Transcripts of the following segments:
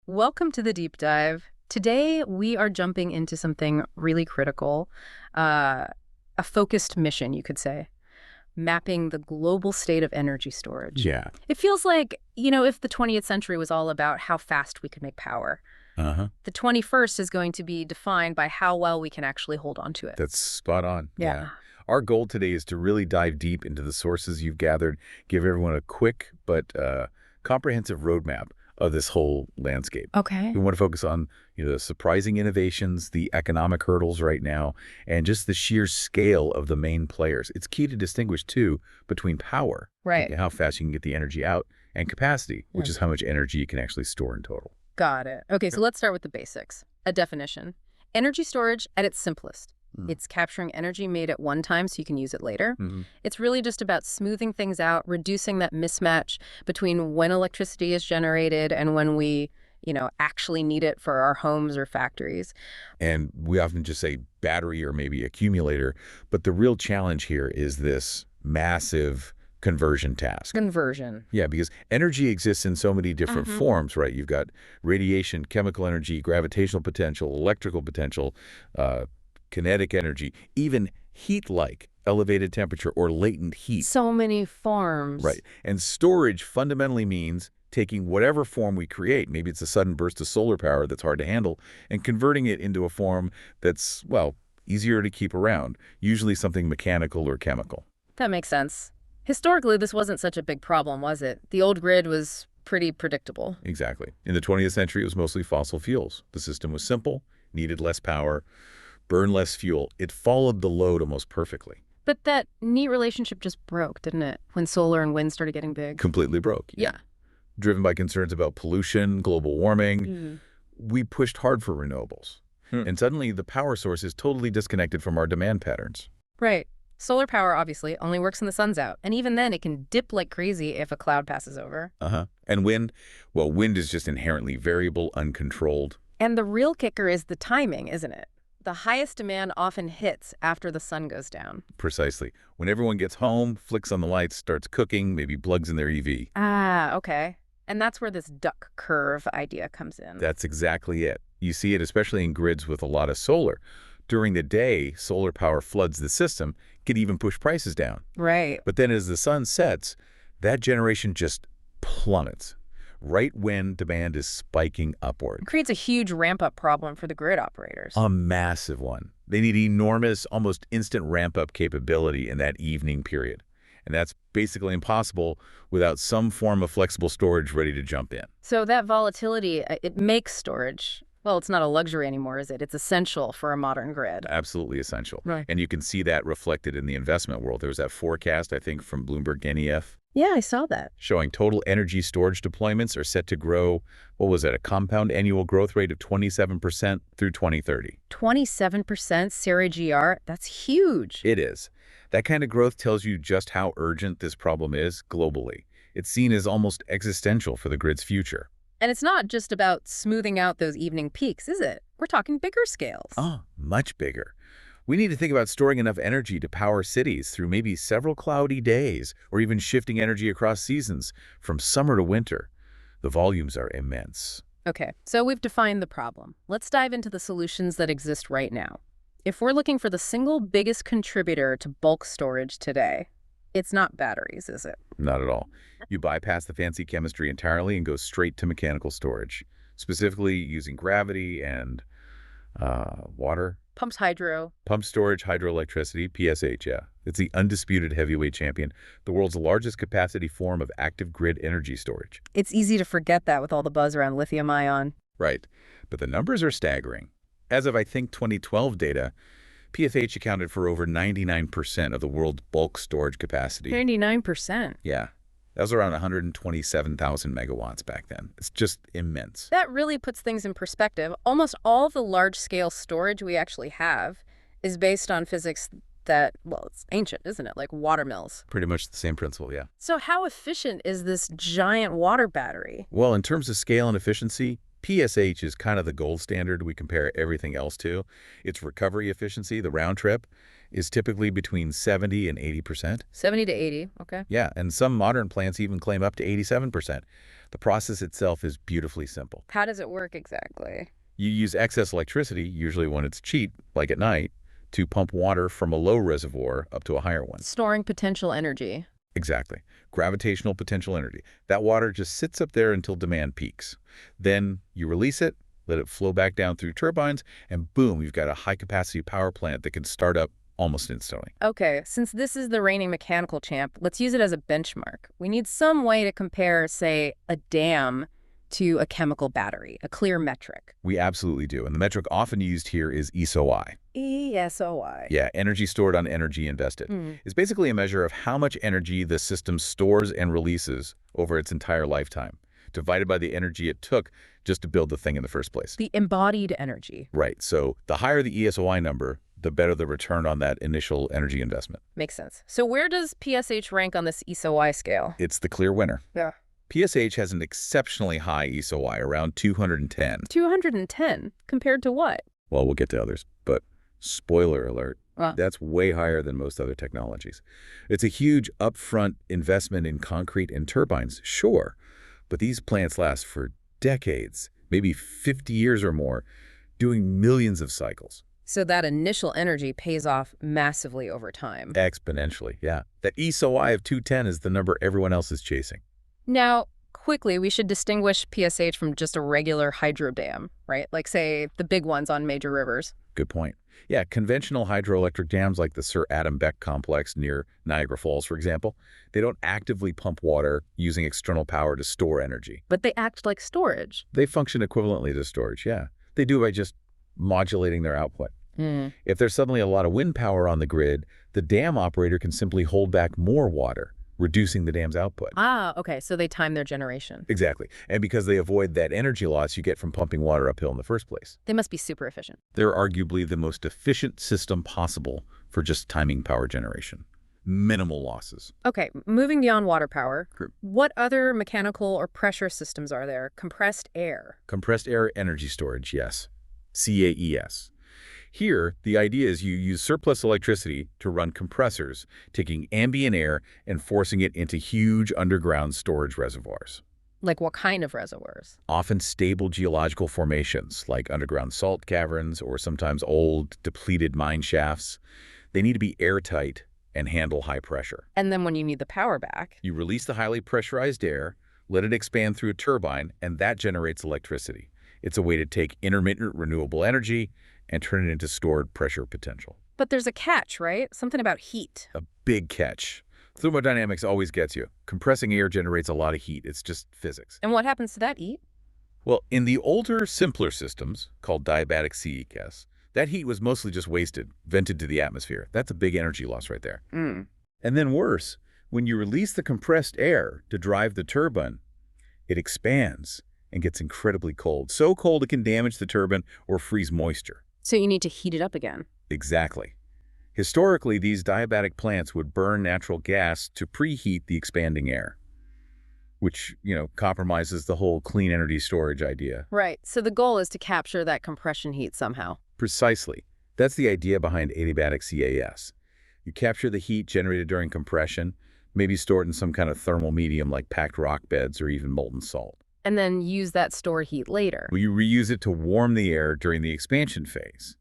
Welcome to the deep dive. Today, we are jumping into something really critical, a focused mission, you could say, mapping the global state of energy storage. Yeah. It feels like, if the 20th century was all about how fast we could make power, Uh-huh. the 21st is going to be defined by how well we can actually hold on to it. That's spot on. Yeah. Our goal today is to really dive deep into the sources you've gathered, give everyone a quick but comprehensive roadmap of this whole landscape. Okay. We want to focus on the surprising innovations, the economic hurdles right now, and just the sheer scale of the main players. It's key to distinguish, too, between power, Right. how fast you can get the energy out, and capacity, which is how much energy you can actually store in total. Got it. Okay, so let's start with the basics. A definition. Energy storage at its simplest. It's capturing energy made at one time so you can use it later. It's really just about smoothing things out, reducing that mismatch between when electricity is generated and when we, actually need it for our homes or factories. And we often just say battery or maybe accumulator, but the real challenge here is this massive conversion task. Conversion. Yeah, because energy exists in so many different forms, right? You've got radiation, chemical energy, gravitational potential, electrical potential, kinetic energy, even heat-like elevated temperature or latent heat. So many forms. Right. And storage fundamentally means taking whatever form we create, maybe it's a sudden burst of solar power that's hard to handle, and converting it into a form that's, well, easier to keep around, usually something mechanical or chemical. That makes sense. Historically, this wasn't such a big problem, was it? The old grid was pretty predictable. Exactly. In the 20th century, it was mostly fossil fuels. The system was simple, needed less power, burned less fuel. It followed the load almost perfectly. But that neat relationship just broke, didn't it? When solar and wind started getting big. Completely broke. Yeah. Driven by concerns about pollution, global warming, we pushed hard for renewables. And suddenly, the power source is totally disconnected from our demand patterns. Right. Solar power, obviously, only works when the sun's out. And even then, it can dip like crazy if a cloud passes over. And wind? Well, wind is just inherently variable, uncontrolled. And the real kicker is the timing, isn't it? The highest demand often hits after the sun goes down. Precisely. When everyone gets home, flicks on the lights, starts cooking, maybe plugs in their EV. Ah, okay. And that's where this duck curve idea comes in. That's exactly it. You see it especially in grids with a lot of solar. During the day, solar power floods the system, can even push prices down. Right. But then as the sun sets, that generation just plummets, right when demand is spiking upward. It creates a huge ramp-up problem for the grid operators. A massive one. They need enormous, almost instant ramp-up capability in that evening period. And that's basically impossible without some form of flexible storage ready to jump in. So that volatility, it makes storage, well, it's not a luxury anymore, is it? It's essential for a modern grid. Absolutely essential. Right. And you can see that reflected in the investment world. There was that forecast, I think, from Bloomberg NEF, Yeah, I saw that. showing total energy storage deployments are set to grow, what was it, a compound annual growth rate of 27% through 2030. 27% Sarah GR, that's huge. It is. That kind of growth tells you just how urgent this problem is globally. It's seen as almost existential for the grid's future. And it's not just about smoothing out those evening peaks, is it? We're talking bigger scales. Oh, much bigger. We need to think about storing enough energy to power cities through maybe several cloudy days, or even shifting energy across seasons, from summer to winter. The volumes are immense. Okay, so we've defined the problem. Let's dive into the solutions that exist right now. If we're looking for the single biggest contributor to bulk storage today, it's not batteries, is it? Not at all. You bypass the fancy chemistry entirely and go straight to mechanical storage, specifically using gravity and water. Pumped hydro. Pumped storage hydroelectricity, PSH, yeah. It's the undisputed heavyweight champion, the world's largest capacity form of active grid energy storage. It's easy to forget that with all the buzz around lithium-ion. Right. But the numbers are staggering. As of, I think, 2012 data, PFH accounted for over 99% of the world's bulk storage capacity. 99%. Yeah. That was around 127,000 megawatts back then. It's just immense. That really puts things in perspective. Almost all the large-scale storage we actually have is based on physics that, well, it's ancient, isn't it? Like water mills. Pretty much the same principle, yeah. So how efficient is this giant water battery? Well, in terms of scale and efficiency, PSH is kind of the gold standard we compare everything else to. Its recovery efficiency, the round trip, is typically between 70 and 80%. 70 to 80, okay. Yeah, and some modern plants even claim up to 87%. The process itself is beautifully simple. How does it work exactly? You use excess electricity, usually when it's cheap, like at night, to pump water from a low reservoir up to a higher one. Storing potential energy. Exactly. Gravitational potential energy. That water just sits up there until demand peaks. Then you release it, let it flow back down through turbines, and boom, you've got a high-capacity power plant that can start up almost instantly. Okay, since this is the reigning mechanical champ, let's use it as a benchmark. We need some way to compare, say, a dam to a chemical battery, a clear metric. We absolutely do, and the metric often used here is ESOI. ESOI. Yeah, energy stored on energy invested. It's basically a measure of how much energy the system stores and releases over its entire lifetime, divided by the energy it took just to build the thing in the first place. The embodied energy. Right, so the higher the ESOI number, the better the return on that initial energy investment. Makes sense. So where does PSH rank on this ESOI scale? It's the clear winner. Yeah. PSH has an exceptionally high ESOI, around 210. 210? Compared to what? Well, we'll get to others, but spoiler alert, Wow. that's way higher than most other technologies. It's a huge upfront investment in concrete and turbines, sure, but these plants last for decades, maybe 50 years or more, doing millions of cycles. So that initial energy pays off massively over time. Exponentially, yeah. That ESOI of 210 is the number everyone else is chasing. Now, quickly, we should distinguish PSH from just a regular hydro dam, right? Like, say, the big ones on major rivers. Good point. Yeah, conventional hydroelectric dams like the Sir Adam Beck complex near Niagara Falls, for example, they don't actively pump water using external power to store energy. But they act like storage. They function equivalently to storage, yeah. They do by just modulating their output. If there's suddenly a lot of wind power on the grid, the dam operator can simply hold back more water, reducing the dam's output. Ah, okay, so they time their generation. Exactly. And because they avoid that energy loss you get from pumping water uphill in the first place. They must be super efficient. They're arguably the most efficient system possible for just timing power generation. Minimal losses. Okay, moving beyond water power, Sure. what other mechanical or pressure systems are there? Compressed air. Compressed air energy storage, yes. CAES. Here, the idea is you use surplus electricity to run compressors, taking ambient air and forcing it into huge underground storage reservoirs. Like what kind of reservoirs? Often stable geological formations, like underground salt caverns or sometimes old, depleted mine shafts. They need to be airtight and handle high pressure. And then when you need the power back? You release the highly pressurized air, let it expand through a turbine, and that generates electricity. It's a way to take intermittent renewable energy and turn it into stored pressure potential. But there's a catch, right? Something about heat. A big catch. Thermodynamics always gets you. Compressing air generates a lot of heat. It's just physics. And what happens to that heat? Well, in the older, simpler systems, called diabatic CES, that heat was mostly just wasted, vented to the atmosphere. That's a big energy loss right there. And then worse, when you release the compressed air to drive the turbine, it expands and gets incredibly cold. So cold it can damage the turbine or freeze moisture. So you need to heat it up again. Exactly. Historically, these diabatic plants would burn natural gas to preheat the expanding air, which, compromises the whole clean energy storage idea. Right. So the goal is to capture that compression heat somehow. Precisely. That's the idea behind adiabatic CAS. You capture the heat generated during compression, maybe stored in some kind of thermal medium like packed rock beds or even molten salt. And then use that stored heat later. Well, you reuse it to warm the air during the expansion phase.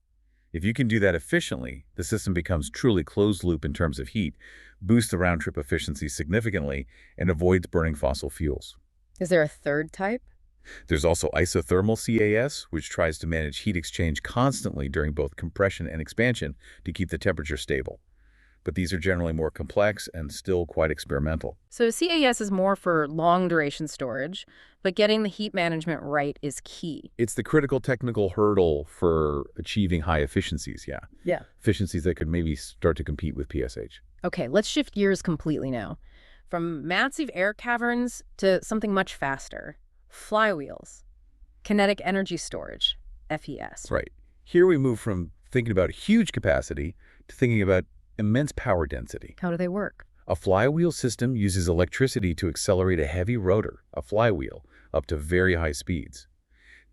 If you can do that efficiently, the system becomes truly closed loop in terms of heat, boosts the round-trip efficiency significantly, and avoids burning fossil fuels. Is there a third type? There's also isothermal CAS, which tries to manage heat exchange constantly during both compression and expansion to keep the temperature stable. But these are generally more complex and still quite experimental. So CAS is more for long-duration storage, but getting the heat management right is key. It's the critical technical hurdle for achieving high efficiencies, yeah. Yeah. Efficiencies that could maybe start to compete with PSH. Okay, let's shift gears completely now. From massive air caverns to something much faster. Flywheels. Kinetic energy storage, FES. Right. Here we move from thinking about huge capacity to thinking about immense power density. How do they work? A flywheel system uses electricity to accelerate a heavy rotor, a flywheel, up to very high speeds.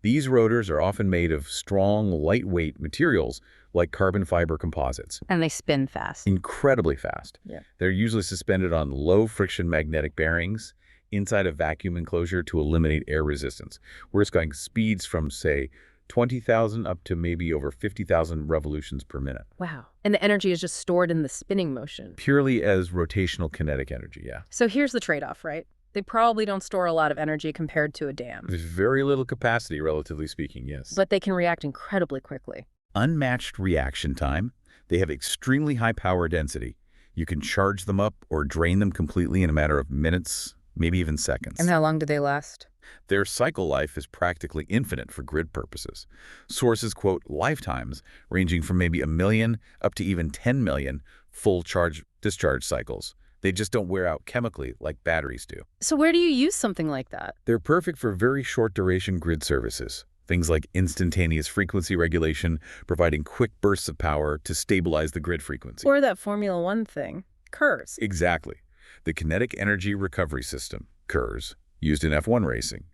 These rotors are often made of strong, lightweight materials like carbon fiber composites. And they spin fast. Incredibly fast. Yeah. They're usually suspended on low-friction magnetic bearings inside a vacuum enclosure to eliminate air resistance. We're going speeds from, say, 20,000 up to maybe over 50,000 revolutions per minute. Wow. And the energy is just stored in the spinning motion. Purely as rotational kinetic energy, yeah. So here's the trade-off, right? They probably don't store a lot of energy compared to a dam. There's very little capacity, relatively speaking, yes. But they can react incredibly quickly. Unmatched reaction time. They have extremely high power density. You can charge them up or drain them completely in a matter of minutes, maybe even seconds. And how long do they last? Their cycle life is practically infinite for grid purposes. Sources quote lifetimes ranging from maybe 1 million up to even 10 million full charge-discharge cycles. They just don't wear out chemically like batteries do. So where do you use something like that? They're perfect for very short-duration grid services. Things like instantaneous frequency regulation, providing quick bursts of power to stabilize the grid frequency. Or that Formula One thing, KERS. Exactly. The Kinetic Energy Recovery System, KERS, used in F1 racing.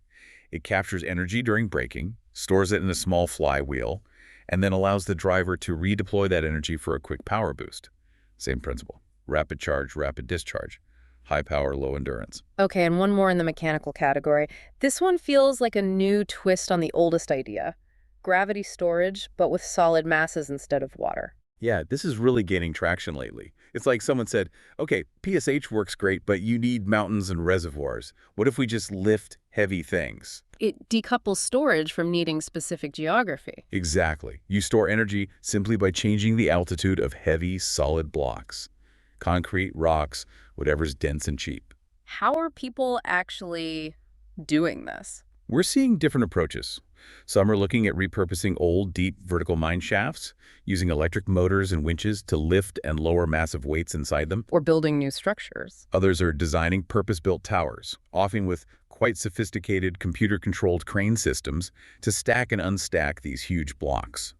It captures energy during braking, stores it in a small flywheel, and then allows the driver to redeploy that energy for a quick power boost. Same principle. Rapid charge, rapid discharge. High power, low endurance. Okay, and one more in the mechanical category. This one feels like a new twist on the oldest idea. Gravity storage, but with solid masses instead of water. Yeah, this is really gaining traction lately. It's like someone said, okay, PSH works great, but you need mountains and reservoirs. What if we just lift heavy things? It decouples storage from needing specific geography. Exactly. You store energy simply by changing the altitude of heavy, solid blocks. Concrete, rocks, whatever's dense and cheap. How are people actually doing this? We're seeing different approaches. Some are looking at repurposing old, deep vertical mine shafts, using electric motors and winches to lift and lower massive weights inside them. Or building new structures. Others are designing purpose-built towers, often with quite sophisticated computer-controlled crane systems to stack and unstack these huge blocks.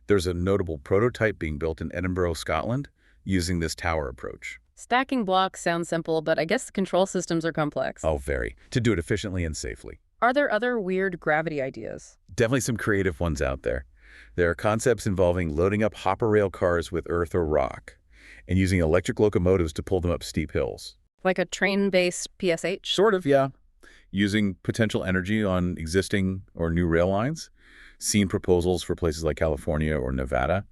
There's a notable prototype being built in Edinburgh, Scotland, using this tower approach. Stacking blocks sounds simple, but I guess the control systems are complex. Oh, very. To do it efficiently and safely. Are there other weird gravity ideas? Definitely some creative ones out there. There are concepts involving loading up hopper rail cars with earth or rock and using electric locomotives to pull them up steep hills. Like a train-based PSH? Sort of, yeah. Using potential energy on existing or new rail lines. Seen proposals for places like California or Nevada.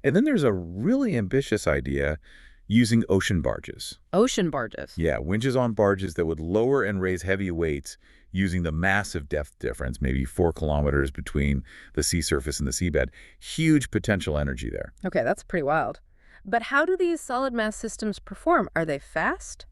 And then there's a really ambitious idea using ocean barges. Ocean barges? Yeah, winches on barges that would lower and raise heavy weights using the massive depth difference, maybe 4 kilometers between the sea surface and the seabed. Huge potential energy there. Okay, that's pretty wild. But how do these solid mass systems perform? Are they fast?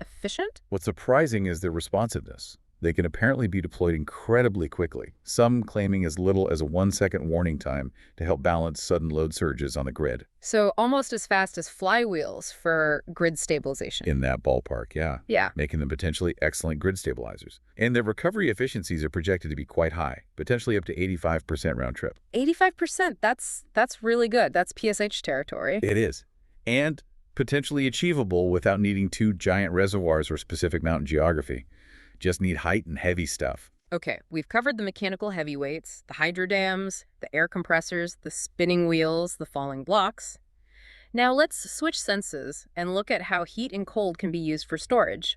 Efficient? What's surprising is their responsiveness. They can apparently be deployed incredibly quickly, some claiming as little as a 1-second warning time to help balance sudden load surges on the grid. So almost as fast as flywheels for grid stabilization. In that ballpark, yeah. Yeah. Making them potentially excellent grid stabilizers. And their recovery efficiencies are projected to be quite high, potentially up to 85% round trip. 85%, that's really good. That's PSH territory. It is. And potentially achievable without needing 2 giant reservoirs or specific mountain geography. Just need height and heavy stuff. Okay, we've covered the mechanical heavyweights, the hydro dams, the air compressors, the spinning wheels, the falling blocks. Now let's switch senses and look at how heat and cold can be used for storage.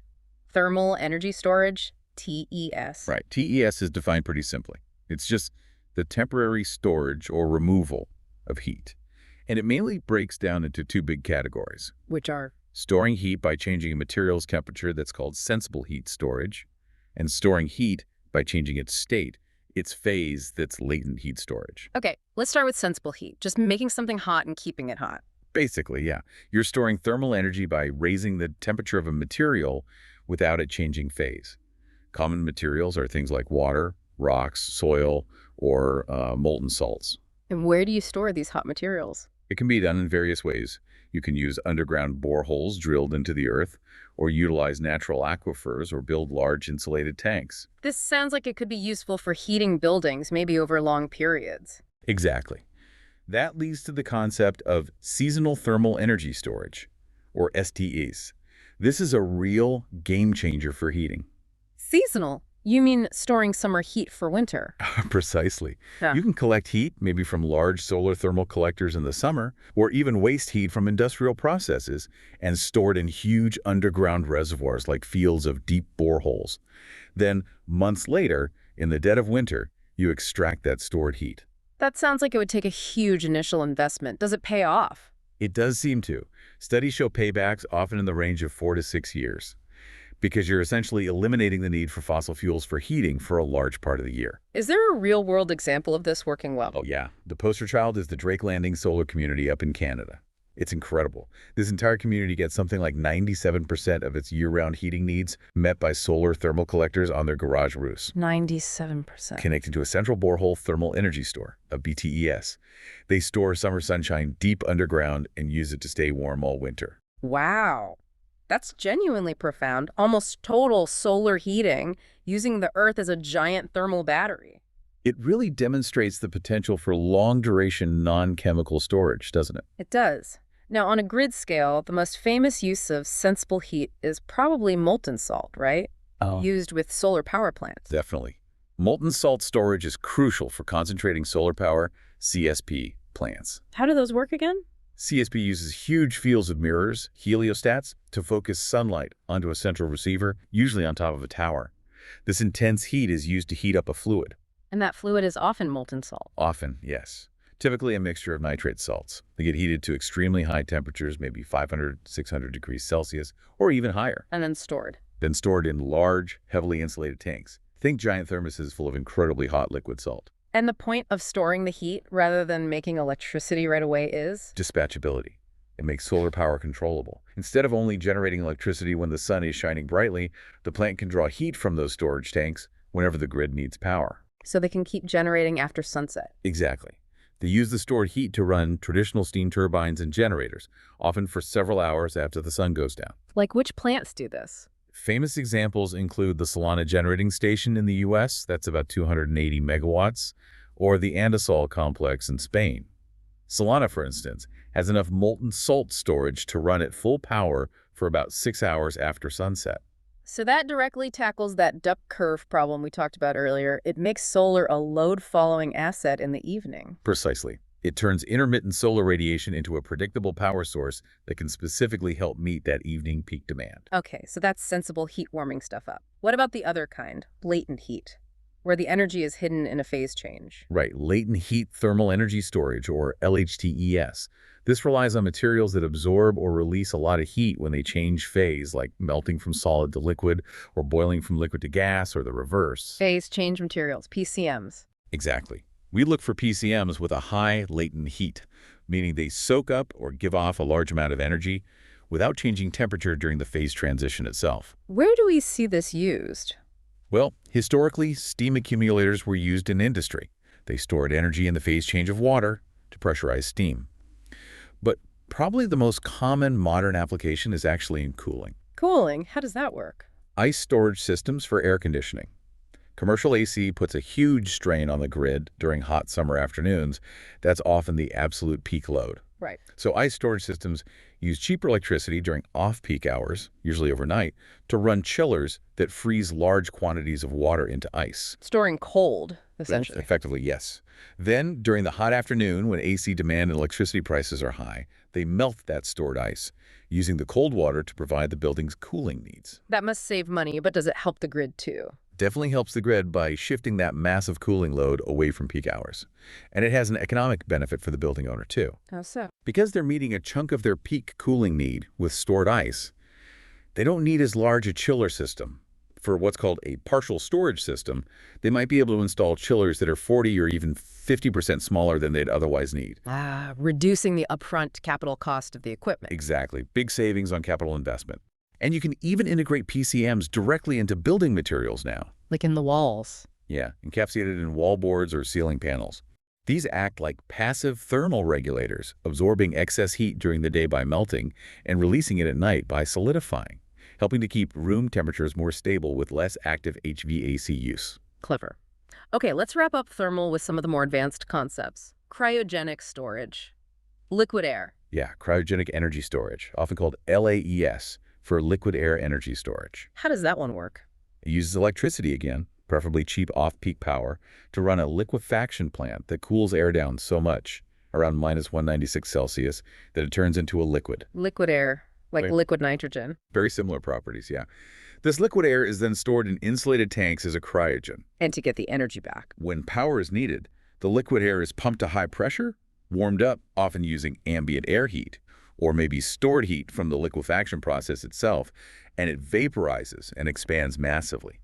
Thermal energy storage, TES. Right. TES is defined pretty simply. It's just the temporary storage or removal of heat. And it mainly breaks down into 2 big categories. Which are? Storing heat by changing a material's temperature, that's called sensible heat storage, and storing heat by changing its state, its phase, that's latent heat storage. Okay, let's start with sensible heat, just making something hot and keeping it hot. Basically, yeah. You're storing thermal energy by raising the temperature of a material without it changing phase. Common materials are things like water, rocks, soil, or molten salts. And where do you store these hot materials? It can be done in various ways. You can use underground boreholes drilled into the earth, or utilize natural aquifers, or build large insulated tanks. This sounds like it could be useful for heating buildings, maybe over long periods. Exactly. That leads to the concept of seasonal thermal energy storage, or STEs. This is a real game changer for heating. Seasonal? You mean storing summer heat for winter? Precisely. Yeah. You can collect heat, maybe from large solar thermal collectors in the summer, or even waste heat from industrial processes, and store it in huge underground reservoirs like fields of deep boreholes. Then, months later, in the dead of winter, you extract that stored heat. That sounds like it would take a huge initial investment. Does it pay off? It does seem to. Studies show paybacks often in the range of 4 to 6 years, because you're essentially eliminating the need for fossil fuels for heating for a large part of the year. Is there a real-world example of this working well? Oh yeah, the poster child is the Drake Landing solar community up in Canada. It's incredible. This entire community gets something like 97% of its year-round heating needs met by solar thermal collectors on their garage roofs, 97%. connecting to a central borehole thermal energy store, a BTES. They store summer sunshine deep underground and use it to stay warm all winter. Wow. That's genuinely profound. Almost total solar heating, using the Earth as a giant thermal battery. It really demonstrates the potential for long-duration non-chemical storage, doesn't it? It does. Now, on a grid scale, the most famous use of sensible heat is probably molten salt, right? Oh. Used with solar power plants. Definitely. Molten salt storage is crucial for concentrating solar power, CSP, plants. How do those work again? CSP uses huge fields of mirrors, heliostats, to focus sunlight onto a central receiver, usually on top of a tower. This intense heat is used to heat up a fluid. And that fluid is often molten salt. Often, yes. Typically a mixture of nitrate salts. They get heated to extremely high temperatures, maybe 500, 600 degrees Celsius, or even higher. And then stored. Then stored in large, heavily insulated tanks. Think giant thermoses full of incredibly hot liquid salt. And the point of storing the heat rather than making electricity right away is? Dispatchability. It makes solar power controllable. Instead of only generating electricity when the sun is shining brightly, the plant can draw heat from those storage tanks whenever the grid needs power. So they can keep generating after sunset. Exactly. They use the stored heat to run traditional steam turbines and generators, often for several hours after the sun goes down. Like which plants do this? Famous examples include the Solana Generating Station in the U.S., that's about 280 megawatts, or the Andasol complex in Spain. Solana, for instance, has enough molten salt storage to run at full power for about 6 hours after sunset. So that directly tackles that duck curve problem we talked about earlier. It makes solar a load-following asset in the evening. Precisely. It turns intermittent solar radiation into a predictable power source that can specifically help meet that evening peak demand. Okay, so that's sensible heat warming stuff up. What about the other kind, latent heat, where the energy is hidden in a phase change? Right, latent heat thermal energy storage, or LHTES. This relies on materials that absorb or release a lot of heat when they change phase, like melting from solid to liquid, or boiling from liquid to gas, or the reverse. Phase change materials, PCMs. Exactly. We look for PCMs with a high latent heat, meaning they soak up or give off a large amount of energy without changing temperature during the phase transition itself. Where do we see this used? Well, historically, steam accumulators were used in industry. They stored energy in the phase change of water to pressurize steam. But probably the most common modern application is actually in cooling. Cooling? How does that work? Ice storage systems for air conditioning. Commercial AC puts a huge strain on the grid during hot summer afternoons. That's often the absolute peak load. Right. So ice storage systems use cheaper electricity during off-peak hours, usually overnight, to run chillers that freeze large quantities of water into ice. Storing cold, essentially. Effectively, yes. Then, during the hot afternoon, when AC demand and electricity prices are high, they melt that stored ice, using the cold water to provide the building's cooling needs. That must save money, but does it help the grid too? Definitely helps the grid by shifting that massive cooling load away from peak hours. And it has an economic benefit for the building owner, too. How so? Because they're meeting a chunk of their peak cooling need with stored ice, they don't need as large a chiller system. For what's called a partial storage system, they might be able to install chillers that are 40 or even 50% smaller than they'd otherwise need. Reducing the upfront capital cost of the equipment. Exactly. Big savings on capital investment. And you can even integrate PCMs directly into building materials now. Like in the walls. Yeah, encapsulated in wall boards or ceiling panels. These act like passive thermal regulators, absorbing excess heat during the day by melting and releasing it at night by solidifying, helping to keep room temperatures more stable with less active HVAC use. Clever. Okay, let's wrap up thermal with some of the more advanced concepts. Cryogenic storage. Liquid air. Yeah, cryogenic energy storage, often called LAES, for liquid air energy storage. How does that one work? It uses electricity again, preferably cheap off-peak power, to run a liquefaction plant that cools air down so much, around minus 196 Celsius, that it turns into a liquid. Liquid air, like Right. liquid nitrogen. Very similar properties, yeah. This liquid air is then stored in insulated tanks as a cryogen. And to get the energy back. When power is needed, the liquid air is pumped to high pressure, warmed up, often using ambient air heat, or maybe stored heat from the liquefaction process itself, and it vaporizes and expands massively.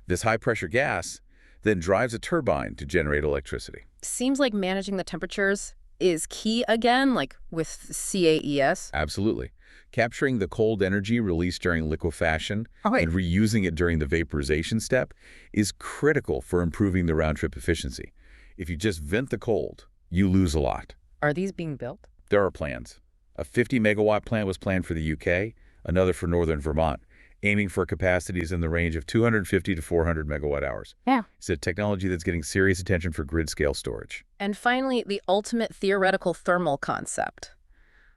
This high-pressure gas then drives a turbine to generate electricity. Seems like managing the temperatures is key again, like with CAES. Absolutely. Capturing the cold energy released during liquefaction and reusing it during the vaporization step is critical for improving the round-trip efficiency. If you just vent the cold, you lose a lot. Are these being built? There are plans. A 50-megawatt plant was planned for the UK, another for northern Vermont, aiming for capacities in the range of 250 to 400 megawatt hours. Yeah. It's a technology that's getting serious attention for grid-scale storage. And finally, the ultimate theoretical thermal concept,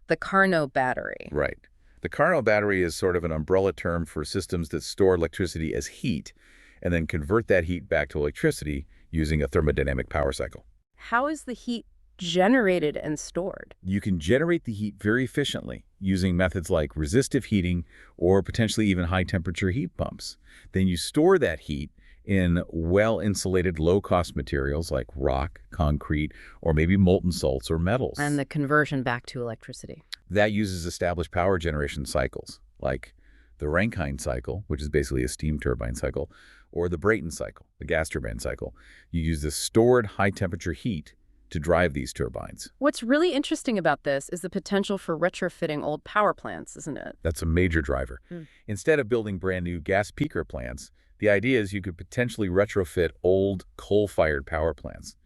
the Carnot battery. Right. The Carnot battery is sort of an umbrella term for systems that store electricity as heat and then convert that heat back to electricity using a thermodynamic power cycle. How is the heat generated and stored? You can generate the heat very efficiently using methods like resistive heating or potentially even high-temperature heat pumps. Then you store that heat in well-insulated, low-cost materials like rock, concrete, or maybe molten salts or metals. And the conversion back to electricity. That uses established power generation cycles, like the Rankine cycle, which is basically a steam turbine cycle, or the Brayton cycle, the gas turbine cycle. You use this stored high-temperature heat to drive these turbines. What's really interesting about this is the potential for retrofitting old power plants, isn't it? That's a major driver. Instead of building brand new gas peaker plants, the idea is you could potentially retrofit old coal-fired power plants.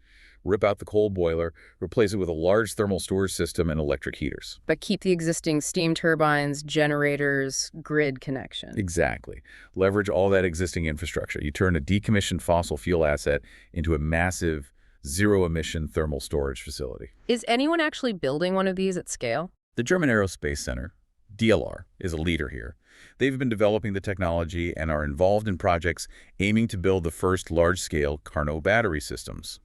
Rip out the coal boiler, replace it with a large thermal storage system and electric heaters. But keep the existing steam turbines, generators, grid connection. Exactly. Leverage all that existing infrastructure. You turn a decommissioned fossil fuel asset into a massive zero-emission thermal storage facility. Is anyone actually building one of these at scale? The German Aerospace Center, DLR, is a leader here. They've been developing the technology and are involved in projects aiming to build the first large-scale Carnot battery systems.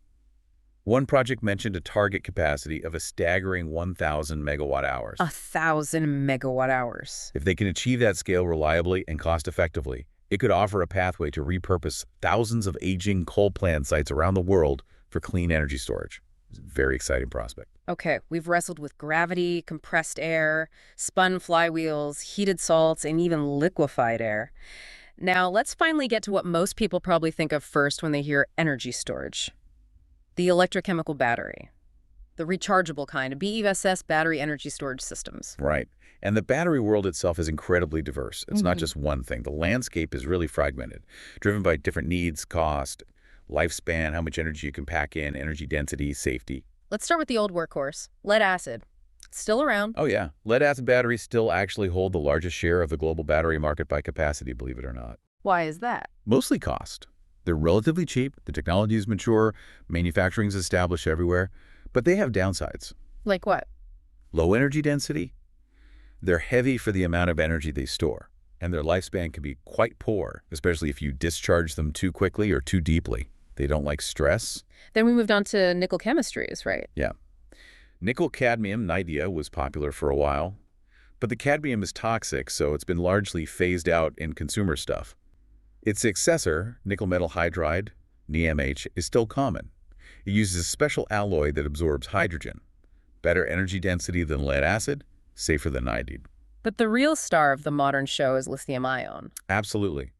One project mentioned a target capacity of a staggering 1,000 megawatt hours. 1,000 megawatt hours. If they can achieve that scale reliably and cost-effectively, it could offer a pathway to repurpose thousands of aging coal plant sites around the world for clean energy storage. It's a very exciting prospect. Okay, we've wrestled with gravity, compressed air, spun flywheels, heated salts, and even liquefied air. Now, let's finally get to what most people probably think of first when they hear energy storage. The electrochemical battery. The rechargeable kind, BESS battery energy storage systems. Right. And the battery world itself is incredibly diverse. It's not just one thing. The landscape is really fragmented, driven by different needs, cost, lifespan, how much energy you can pack in, energy density, safety. Let's start with the old workhorse, lead acid. It's still around. Oh yeah, lead-acid batteries still actually hold the largest share of the global battery market by capacity, believe it or not. Why is that? Mostly cost. They're relatively cheap, the technology is mature, manufacturing is established everywhere, but they have downsides. Like what? Low energy density. They're heavy for the amount of energy they store, and their lifespan can be quite poor, especially if you discharge them too quickly or too deeply. They don't like stress. Then we moved on to nickel chemistries, right? Yeah. Nickel-cadmium NIDIA was popular for a while, but the cadmium is toxic, so it's been largely phased out in consumer stuff. Its successor, nickel metal hydride, NiMH, is still common. It uses a special alloy that absorbs hydrogen. Better energy density than lead acid, safer than iodine. But the real star of the modern show is lithium-ion. Absolutely.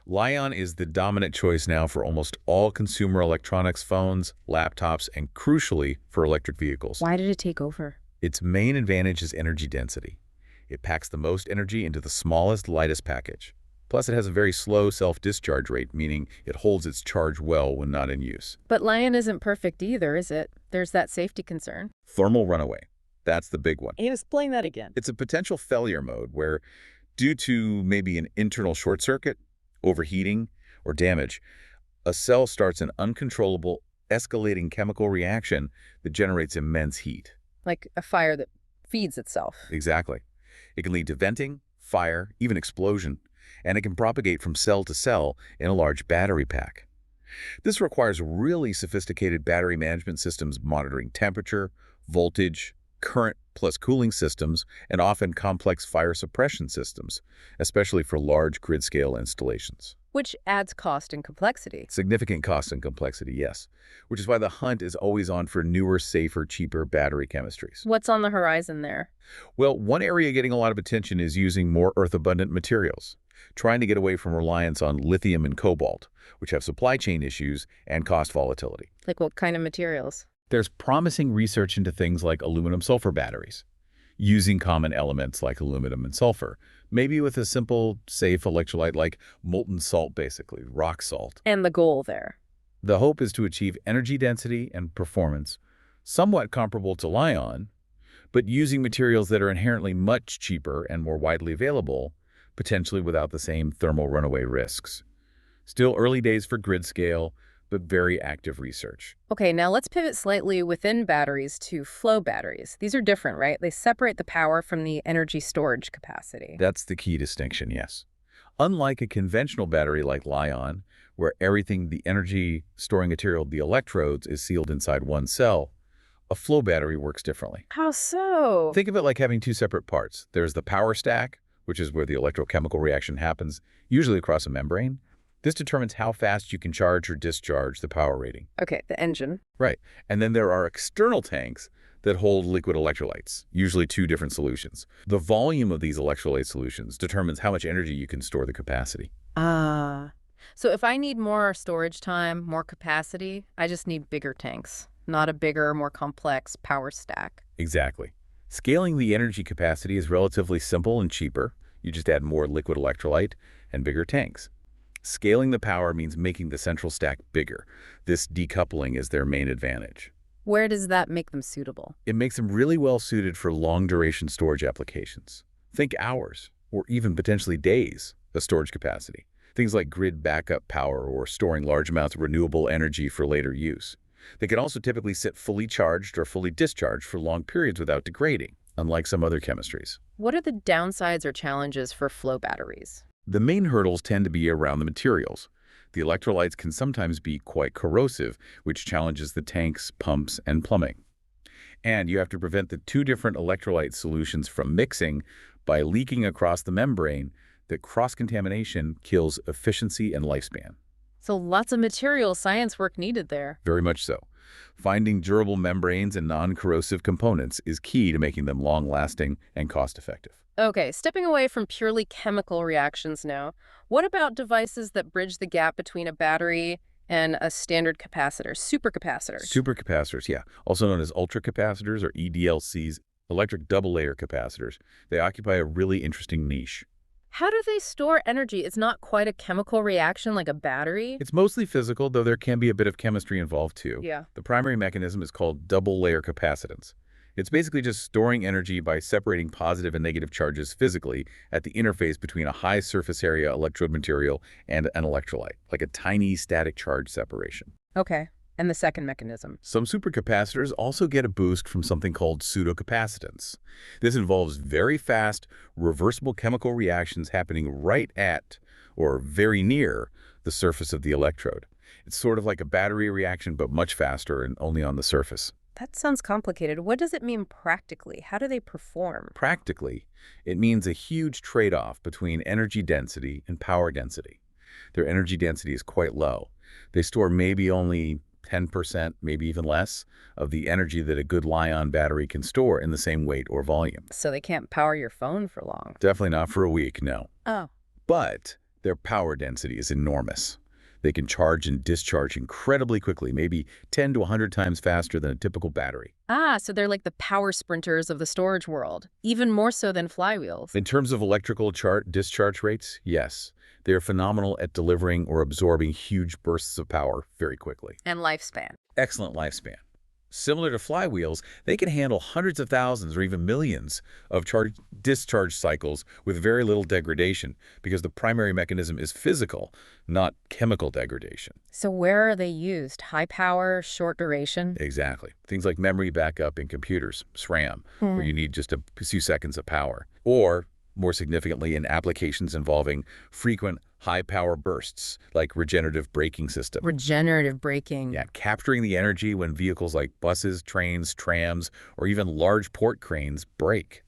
Li-ion is the dominant choice now for almost all consumer electronics, phones, laptops, and crucially for electric vehicles. Why did it take over? Its main advantage is energy density. It packs the most energy into the smallest, lightest package. Plus, it has a very slow self-discharge rate, meaning it holds its charge well when not in use. But Li-ion isn't perfect either, is it? There's that safety concern. Thermal runaway. That's the big one. Can you explain that again? It's a potential failure mode where, due to maybe an internal short circuit, overheating, or damage, a cell starts an uncontrollable, escalating chemical reaction that generates immense heat. Like a fire that feeds itself. Exactly. It can lead to venting, fire, even explosion. and it can propagate from cell to cell in a large battery pack. This requires really sophisticated battery management systems monitoring temperature, voltage, current plus cooling systems, and often complex fire suppression systems, especially for large grid-scale installations. Which adds cost and complexity. Significant cost and complexity, yes, which is why the hunt is always on for newer, safer, cheaper battery chemistries. What's on the horizon there? Well, one area getting a lot of attention is using more earth-abundant materials, trying to get away from reliance on lithium and cobalt, which have supply chain issues and cost volatility. Like what kind of materials? There's promising research into things like aluminum-sulfur batteries, using common elements like aluminum and sulfur, maybe with a simple, safe electrolyte like molten salt, basically, rock salt. And the goal there? The hope is to achieve energy density and performance somewhat comparable to Li-ion, but using materials that are inherently much cheaper and more widely available, potentially without the same thermal runaway risks. Still early days for grid scale, but very active research. Okay, now let's pivot slightly within batteries to flow batteries. These are different, right? They separate the power from the energy storage capacity. That's the key distinction, yes. Unlike a conventional battery like Li-ion, where everything, the energy storing material, the electrodes, is sealed inside one cell, a flow battery works differently. How so? Think of it like having two separate parts. There's the power stack, which is where the electrochemical reaction happens, usually across a membrane. This determines how fast you can charge or discharge the power rating. Okay, the engine. Right. And then there are external tanks that hold liquid electrolytes, usually two different solutions. The volume of these electrolyte solutions determines how much energy you can store the capacity. Ah. So if I need more storage time, more capacity, I just need bigger tanks, not a bigger, more complex power stack. Exactly. Scaling the energy capacity is relatively simple and cheaper. You just add more liquid electrolyte and bigger tanks. Scaling the power means making the central stack bigger. This decoupling is their main advantage. Where does that make them suitable? It makes them really well suited for long-duration storage applications. Think hours, or even potentially days, of storage capacity. Things like grid backup power or storing large amounts of renewable energy for later use. They can also typically sit fully charged or fully discharged for long periods without degrading, unlike some other chemistries. What are the downsides or challenges for flow batteries? The main hurdles tend to be around the materials. The electrolytes can sometimes be quite corrosive, which challenges the tanks, pumps, and plumbing. And you have to prevent the two different electrolyte solutions from mixing by leaking across the membrane. That cross-contamination kills efficiency and lifespan. So lots of material science work needed there. Very much so. Finding durable membranes and non-corrosive components is key to making them long-lasting and cost-effective. Okay, stepping away from purely chemical reactions now, what about devices that bridge the gap between a battery and a standard capacitor, supercapacitors? Supercapacitors, yeah, also known as ultracapacitors or EDLCs, electric double-layer capacitors. They occupy a really interesting niche. How do they store energy? It's not quite a chemical reaction like a battery. It's mostly physical, though there can be a bit of chemistry involved too. Yeah. The primary mechanism is called double-layer capacitance. It's basically just storing energy by separating positive and negative charges physically at the interface between a high surface area electrode material and an electrolyte, like a tiny static charge separation. Okay. And the second mechanism? Some supercapacitors also get a boost from something called pseudocapacitance. This involves very fast, reversible chemical reactions happening right at, or very near, the surface of the electrode. It's sort of like a battery reaction, but much faster and only on the surface. That sounds complicated. What does it mean practically? How do they perform? Practically, it means a huge trade-off between energy density and power density. Their energy density is quite low. They store maybe only 10%, maybe even less, of the energy that a good Li-ion battery can store in the same weight or volume. So they can't power your phone for long? Definitely not for a week, no. Oh. But their power density is enormous. They can charge and discharge incredibly quickly, maybe 10 to 100 times faster than a typical battery. Ah, so they're like the power sprinters of the storage world, even more so than flywheels. In terms of electrical discharge rates, yes. They are phenomenal at delivering or absorbing huge bursts of power very quickly. And lifespan. Excellent lifespan. Similar to flywheels, they can handle hundreds of thousands or even millions of discharge cycles with very little degradation because the primary mechanism is physical, not chemical degradation. So where are they used? High power, short duration? Exactly. Things like memory backup in computers, SRAM, where you need just a few seconds of power. Or more significantly in applications involving frequent high-power bursts, like regenerative braking system. Regenerative braking. Yeah, capturing the energy when vehicles like buses, trains, trams, or even large port cranes brake.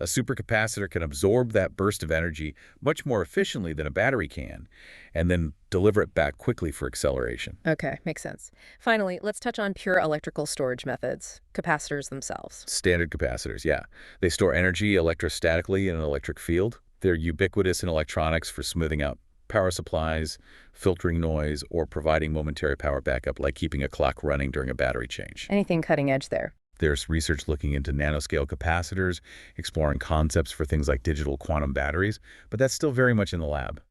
A supercapacitor can absorb that burst of energy much more efficiently than a battery can, and then deliver it back quickly for acceleration. Okay, makes sense. Finally, let's touch on pure electrical storage methods, capacitors themselves. Standard capacitors, yeah. They store energy electrostatically in an electric field. They're ubiquitous in electronics for smoothing out power supplies, filtering noise, or providing momentary power backup, like keeping a clock running during a battery change. Anything cutting edge there. There's research looking into nanoscale capacitors, exploring concepts for things like digital quantum batteries, but that's still very much in the lab.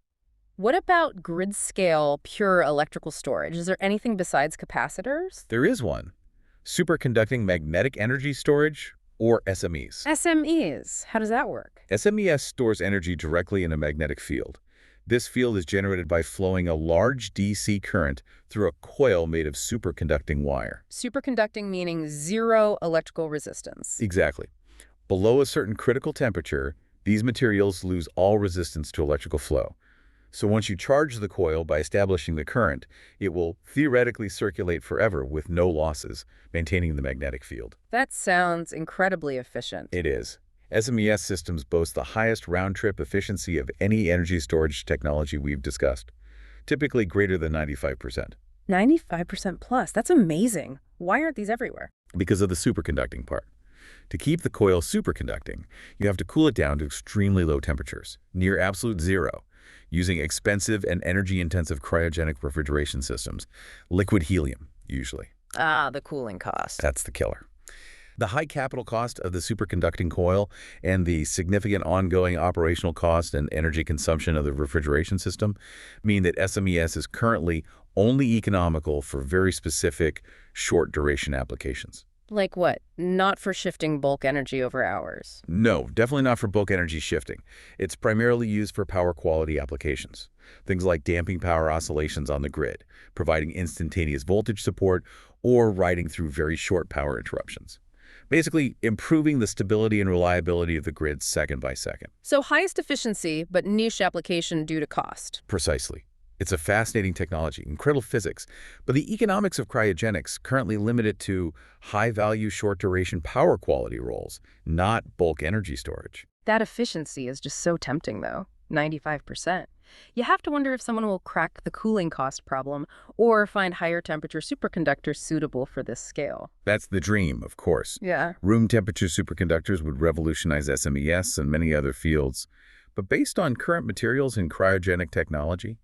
What about grid-scale pure electrical storage? Is there anything besides capacitors? There is one. Superconducting magnetic energy storage, or SMEs. SMEs. How does that work? SMES stores energy directly in a magnetic field. This field is generated by flowing a large DC current through a coil made of superconducting wire. Superconducting meaning zero electrical resistance. Exactly. Below a certain critical temperature, these materials lose all resistance to electrical flow. So once you charge the coil by establishing the current, it will theoretically circulate forever with no losses, maintaining the magnetic field. That sounds incredibly efficient. It is. SMES systems boast the highest round-trip efficiency of any energy storage technology we've discussed, typically greater than 95%. 95% plus. That's amazing. Why aren't these everywhere? Because of the superconducting part. To keep the coil superconducting, you have to cool it down to extremely low temperatures, near absolute zero, using expensive and energy-intensive cryogenic refrigeration systems, liquid helium, usually. Ah, the cooling cost. That's the killer. The high capital cost of the superconducting coil and the significant ongoing operational cost and energy consumption of the refrigeration system mean that SMES is currently only economical for very specific, short-duration applications. Like what? Not for shifting bulk energy over hours. No, definitely not for bulk energy shifting. It's primarily used for power quality applications. Things like damping power oscillations on the grid, providing instantaneous voltage support, or riding through very short power interruptions. Basically, improving the stability and reliability of the grid second by second. So highest efficiency, but niche application due to cost. Precisely. It's a fascinating technology, incredible physics, but the economics of cryogenics currently limit it to high-value, short-duration power quality roles, not bulk energy storage. That efficiency is just so tempting, though. 95%. You have to wonder if someone will crack the cooling cost problem or find higher temperature superconductors suitable for this scale. That's the dream, of course. Yeah. Room temperature superconductors would revolutionize SMES and many other fields. But based on current materials in cryogenic technology,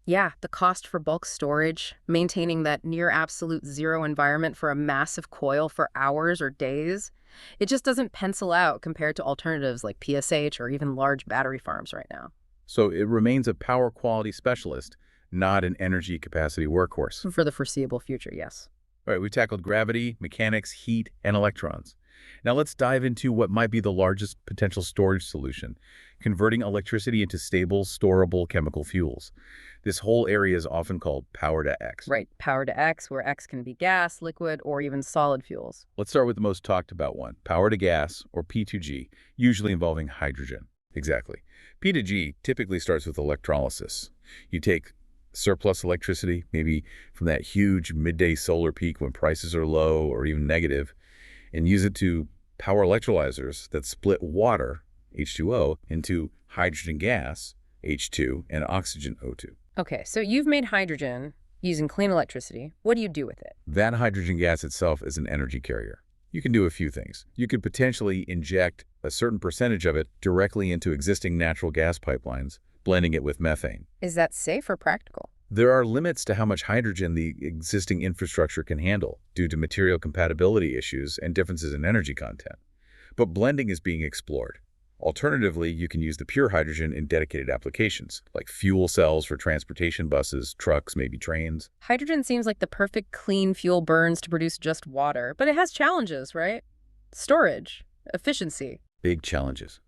yeah, the cost for bulk storage, maintaining that near absolute zero environment for a massive coil for hours or days, it just doesn't pencil out compared to alternatives like PSH or even large battery farms right now. so it remains a power quality specialist, not an energy capacity workhorse. For the foreseeable future, yes. All right, we tackled gravity, mechanics, heat, and electrons. Now let's dive into what might be the largest potential storage solution, converting electricity into stable, storable chemical fuels. This whole area is often called power to X. Right, power to X, where X can be gas, liquid, or even solid fuels. Let's start with the most talked about one, power to gas, or P2G, usually involving hydrogen. Exactly. P2G typically starts with electrolysis. You take surplus electricity, maybe from that huge midday solar peak when prices are low or even negative, and use it to power electrolyzers that split water, H2O, into hydrogen gas, H2, and oxygen, O2. Okay, so you've made hydrogen using clean electricity. What do you do with it? That hydrogen gas itself is an energy carrier. You can do a few things. You could potentially inject a certain percentage of it directly into existing natural gas pipelines, blending it with methane. Is that safe or practical? There are limits to how much hydrogen the existing infrastructure can handle due to material compatibility issues and differences in energy content. But blending is being explored. Alternatively, you can use the pure hydrogen in dedicated applications, like fuel cells for transportation buses, trucks, maybe trains. Hydrogen seems like the perfect clean fuel burns to produce just water, but it has challenges, right? Storage, efficiency. Big challenges.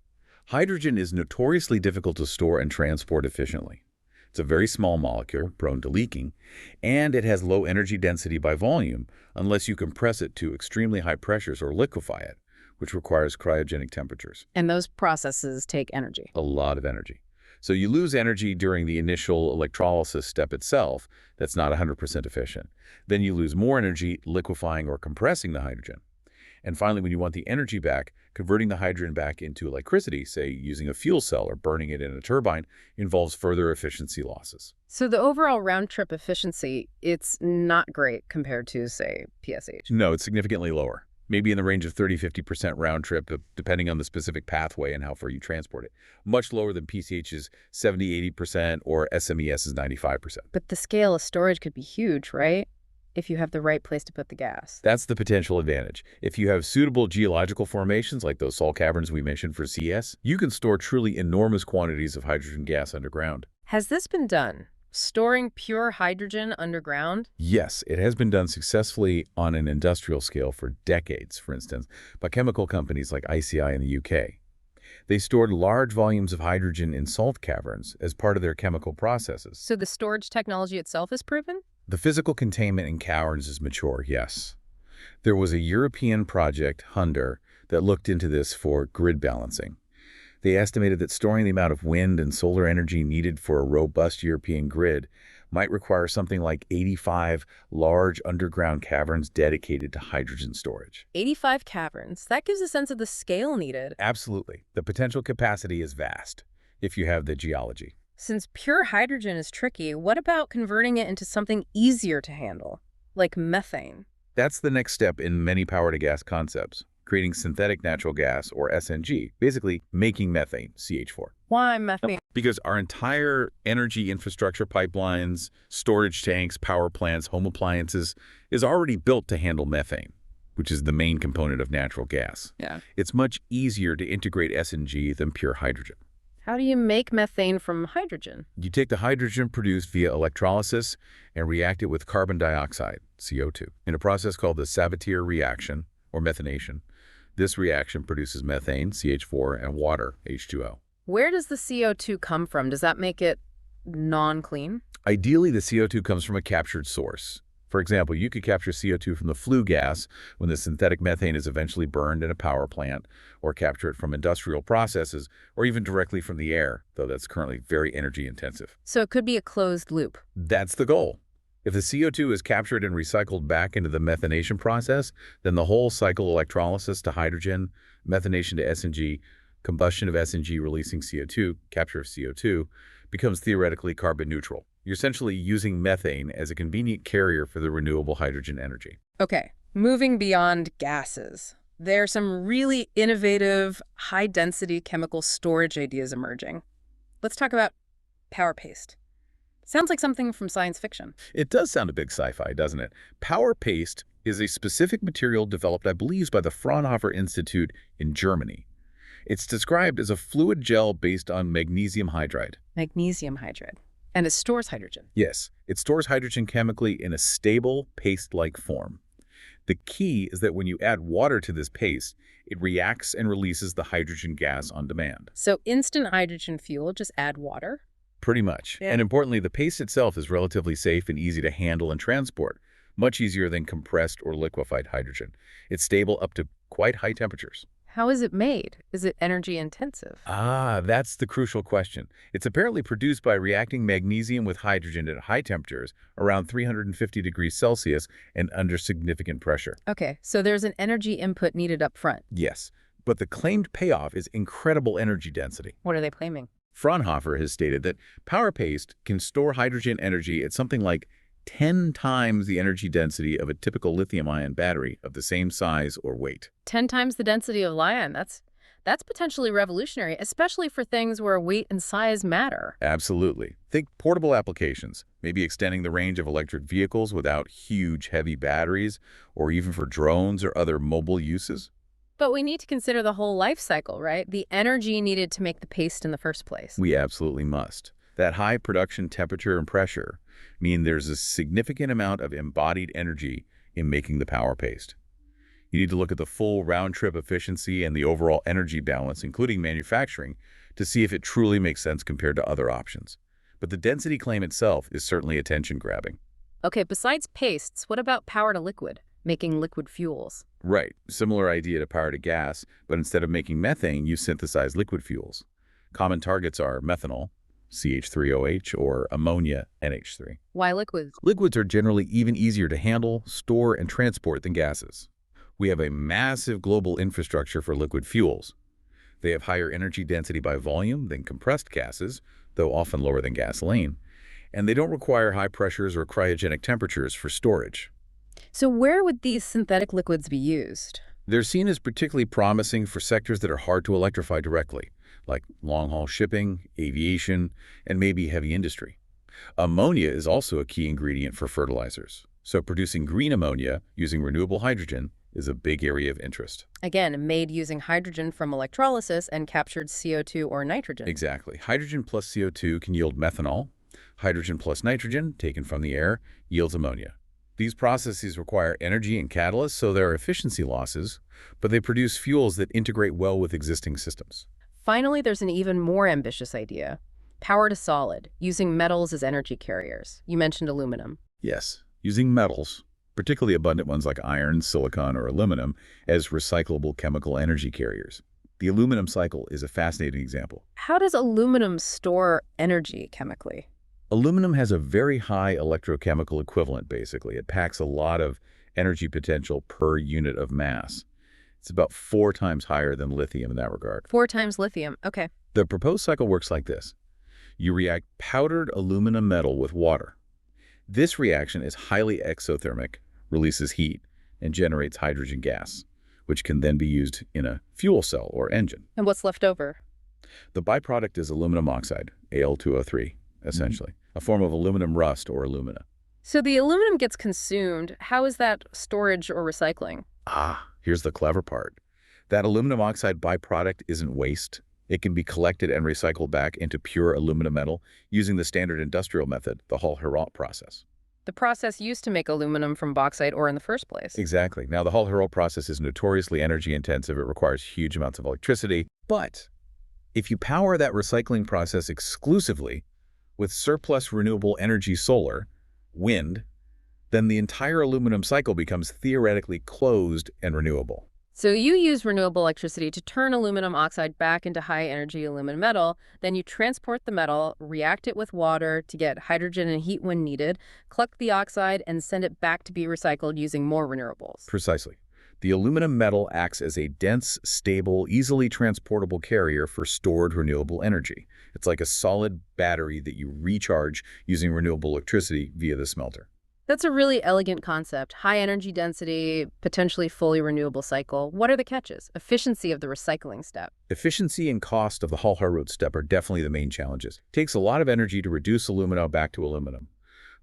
Hydrogen is notoriously difficult to store and transport efficiently. It's a very small molecule, prone to leaking, and it has low energy density by volume unless you compress it to extremely high pressures or liquefy it, which requires cryogenic temperatures. And those processes take energy. A lot of energy. So you lose energy during the initial electrolysis step itself. That's not 100% efficient. Then you lose more energy liquefying or compressing the hydrogen. And finally, when you want the energy back, converting the hydrogen back into electricity, say using a fuel cell or burning it in a turbine, involves further efficiency losses. So the overall round-trip efficiency, it's not great compared to, say, PSH. No, it's significantly lower. Maybe in the range of 30–50% round trip, depending on the specific pathway and how far you transport it. Much lower than PCH's 70–80% or SMES's 95%. But the scale of storage could be huge, right? If you have the right place to put the gas. That's the potential advantage. If you have suitable geological formations like those salt caverns we mentioned for CS, you can store truly enormous quantities of hydrogen gas underground. Has this been done? Storing pure hydrogen underground? Yes, it has been done successfully on an industrial scale for decades, for instance, by chemical companies like ICI in the UK. They stored large volumes of hydrogen in salt caverns as part of their chemical processes. So the storage technology itself is proven? The physical containment in caverns is mature, yes. There was a European project, Hunder, that looked into this for grid balancing. They estimated that storing the amount of wind and solar energy needed for a robust European grid might require something like 85 large underground caverns dedicated to hydrogen storage. 85 caverns. That gives a sense of the scale needed. Absolutely. The potential capacity is vast, if you have the geology. Since pure hydrogen is tricky, what about converting it into something easier to handle, like methane? That's the next step in many power-to-gas concepts, creating synthetic natural gas, or SNG, basically making methane, CH4. Why methane? Because our entire energy infrastructure, pipelines, storage tanks, power plants, home appliances, is already built to handle methane, which is the main component of natural gas. Yeah. It's much easier to integrate SNG than pure hydrogen. How do you make methane from hydrogen? You take the hydrogen produced via electrolysis and react it with carbon dioxide, CO2, in a process called the Sabatier reaction, or methanation. This reaction produces methane, CH4, and water, H2O. Where does the CO2 come from? Does that make it non-clean? Ideally, the CO2 comes from a captured source. For example, you could capture CO2 from the flue gas when the synthetic methane is eventually burned in a power plant, or capture it from industrial processes, or even directly from the air, though that's currently very energy intensive. So it could be a closed loop. That's the goal. If the CO2 is captured and recycled back into the methanation process, then the whole cycle, electrolysis to hydrogen, methanation to SNG, combustion of SNG releasing CO2, capture of CO2, becomes theoretically carbon neutral. You're essentially using methane as a convenient carrier for the renewable hydrogen energy. Okay, moving beyond gases. There are some really innovative, high-density chemical storage ideas emerging. Let's talk about power paste. Sounds like something from science fiction. It does sound a bit sci-fi, doesn't it? Power paste is a specific material developed, I believe, by the Fraunhofer Institute in Germany. It's described as a fluid gel based on magnesium hydride. Magnesium hydride. And it stores hydrogen. Yes, it stores hydrogen chemically in a stable, paste-like form. The key is that when you add water to this paste, it reacts and releases the hydrogen gas on demand. So instant hydrogen fuel, just add water? Pretty much. Yeah. And importantly, the paste itself is relatively safe and easy to handle and transport, much easier than compressed or liquefied hydrogen. It's stable up to quite high temperatures. How is it made? Is it energy intensive? That's the crucial question. It's apparently produced by reacting magnesium with hydrogen at high temperatures, around 350 degrees Celsius, and under significant pressure. Okay, so there's an energy input needed up front. Yes, but the claimed payoff is incredible energy density. What are they claiming? Fraunhofer has stated that power paste can store hydrogen energy at something like 10 times the energy density of a typical lithium-ion battery of the same size or weight. 10 times the density of lithium. That's potentially revolutionary, especially for things where weight and size matter. Absolutely. Think portable applications, maybe extending the range of electric vehicles without huge, heavy batteries, or even for drones or other mobile uses. But we need to consider the whole life cycle, right? The energy needed to make the paste in the first place. We absolutely must. That high production temperature and pressure mean there's a significant amount of embodied energy in making the power paste. You need to look at the full round-trip efficiency and the overall energy balance, including manufacturing, to see if it truly makes sense compared to other options. But the density claim itself is certainly attention-grabbing. Okay, besides pastes, what about power to liquid, making liquid fuels? Right. Similar idea to power to gas, but instead of making methane, you synthesize liquid fuels. Common targets are methanol, CH3OH, or ammonia, NH3. Why liquids? Liquids are generally even easier to handle, store, and transport than gases. We have a massive global infrastructure for liquid fuels. They have higher energy density by volume than compressed gases, though often lower than gasoline, and they don't require high pressures or cryogenic temperatures for storage. So where would these synthetic liquids be used? They're seen as particularly promising for sectors that are hard to electrify directly, like long-haul shipping, aviation, and maybe heavy industry. Ammonia is also a key ingredient for fertilizers, so producing green ammonia using renewable hydrogen is a big area of interest. Again, made using hydrogen from electrolysis and captured CO2 or nitrogen. Exactly. Hydrogen plus CO2 can yield methanol. Hydrogen plus nitrogen, taken from the air, yields ammonia. These processes require energy and catalysts, so there are efficiency losses, but they produce fuels that integrate well with existing systems. Finally, there's an even more ambitious idea. Power to solid, using metals as energy carriers. You mentioned aluminum. Yes, using metals, particularly abundant ones like iron, silicon, or aluminum, as recyclable chemical energy carriers. The aluminum cycle is a fascinating example. How does aluminum store energy chemically? Aluminum has a very high electrochemical equivalent, basically. It packs a lot of energy potential per unit of mass. It's about 4 times higher than lithium in that regard. 4 times lithium. Okay. The proposed cycle works like this. You react powdered aluminum metal with water. This reaction is highly exothermic, releases heat, and generates hydrogen gas, which can then be used in a fuel cell or engine. And what's left over? The byproduct is aluminum oxide, Al2O3, essentially, a form of aluminum rust or alumina. So the aluminum gets consumed. How is that storage or recycling? Here's the clever part. That aluminum oxide byproduct isn't waste. It can be collected and recycled back into pure aluminum metal using the standard industrial method, the Hall-Héroult process. The process used to make aluminum from bauxite ore in the first place. Exactly. Now, the Hall-Héroult process is notoriously energy-intensive. It requires huge amounts of electricity. But if you power that recycling process exclusively with surplus renewable energy solar, wind, then the entire aluminum cycle becomes theoretically closed and renewable. So you use renewable electricity to turn aluminum oxide back into high-energy aluminum metal. Then you transport the metal, react it with water to get hydrogen and heat when needed, collect the oxide, and send it back to be recycled using more renewables. Precisely. The aluminum metal acts as a dense, stable, easily transportable carrier for stored renewable energy. It's like a solid battery that you recharge using renewable electricity via the smelter. That's a really elegant concept. High energy density, potentially fully renewable cycle. What are the catches? Efficiency of the recycling step. Efficiency and cost of the Hall-Héroult step are definitely the main challenges. It takes a lot of energy to reduce alumina back to aluminum.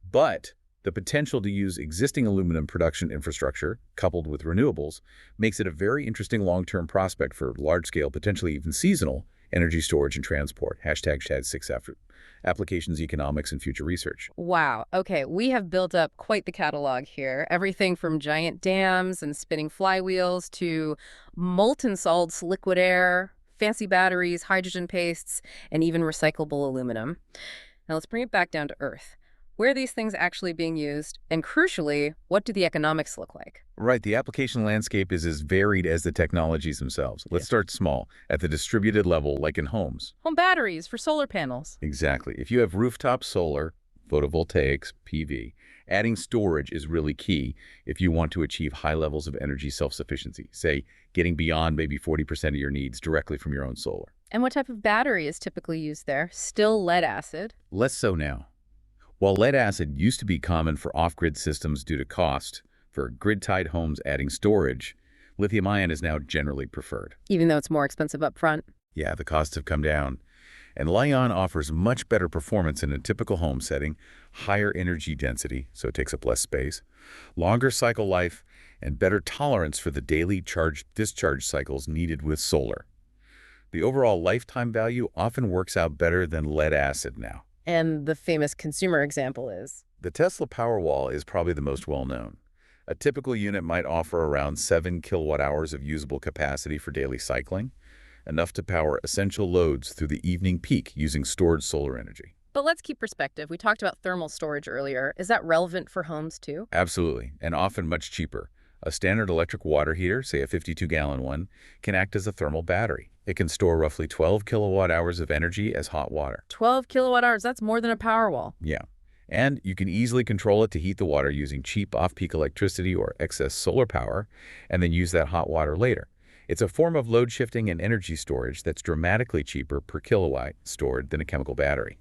But the potential to use existing aluminum production infrastructure, coupled with renewables, makes it a very interesting long-term prospect for large-scale, potentially even seasonal, energy storage and transport. #SHAD6 applications, economics, and future research. Wow. Okay, we have built up quite the catalog here. Everything from giant dams and spinning flywheels to molten salts, liquid air, fancy batteries, hydrogen pastes, and even recyclable aluminum. Now let's bring it back down to earth. Where are these things actually being used? And crucially, what do the economics look like? Right, the application landscape is as varied as the technologies themselves. Let's start small, at the distributed level, like in homes. Home batteries for solar panels. Exactly. If you have rooftop solar, photovoltaics, PV, adding storage is really key if you want to achieve high levels of energy self-sufficiency, say getting beyond maybe 40% of your needs directly from your own solar. And what type of battery is typically used there? Still lead acid? Less so now. While lead acid used to be common for off-grid systems due to cost, for grid-tied homes adding storage, lithium-ion is now generally preferred. Even though it's more expensive up front? Yeah, the costs have come down. And Li-ion offers much better performance in a typical home setting, higher energy density, so it takes up less space, longer cycle life, and better tolerance for the daily charge-discharge cycles needed with solar. The overall lifetime value often works out better than lead acid now. And the famous consumer example is? The Tesla Powerwall is probably the most well-known. A typical unit might offer around 7 kilowatt-hours of usable capacity for daily cycling, enough to power essential loads through the evening peak using stored solar energy. But let's keep perspective. We talked about thermal storage earlier. Is that relevant for homes too? Absolutely, and often much cheaper. A standard electric water heater, say a 52-gallon one, can act as a thermal battery. It can store roughly 12 kilowatt hours of energy as hot water. 12 kilowatt hours, that's more than a Powerwall. Yeah. And you can easily control it to heat the water using cheap off-peak electricity or excess solar power, and then use that hot water later. It's a form of load shifting and energy storage that's dramatically cheaper per kilowatt stored than a chemical battery.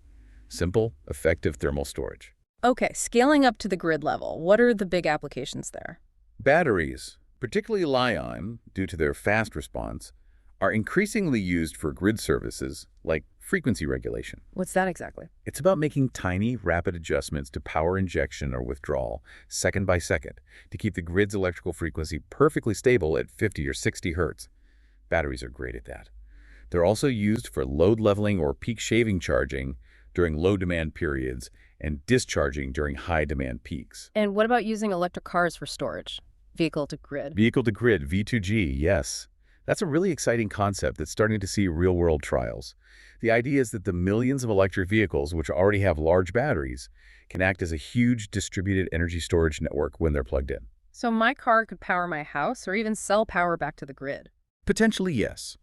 Simple, effective thermal storage. Okay, scaling up to the grid level, what are the big applications there? Batteries, particularly lithium, due to their fast response, are increasingly used for grid services like frequency regulation. What's that exactly? It's about making tiny, rapid adjustments to power injection or withdrawal, second by second, to keep the grid's electrical frequency perfectly stable at 50 or 60 hertz. Batteries are great at that. They're also used for load leveling or peak shaving charging during low-demand periods and discharging during high-demand peaks. And what about using electric cars for storage? Vehicle to grid. Vehicle to grid, V2G, yes. That's a really exciting concept that's starting to see real-world trials. The idea is that the millions of electric vehicles, which already have large batteries, can act as a huge distributed energy storage network when they're plugged in. So my car could power my house or even sell power back to the grid? Potentially, yes.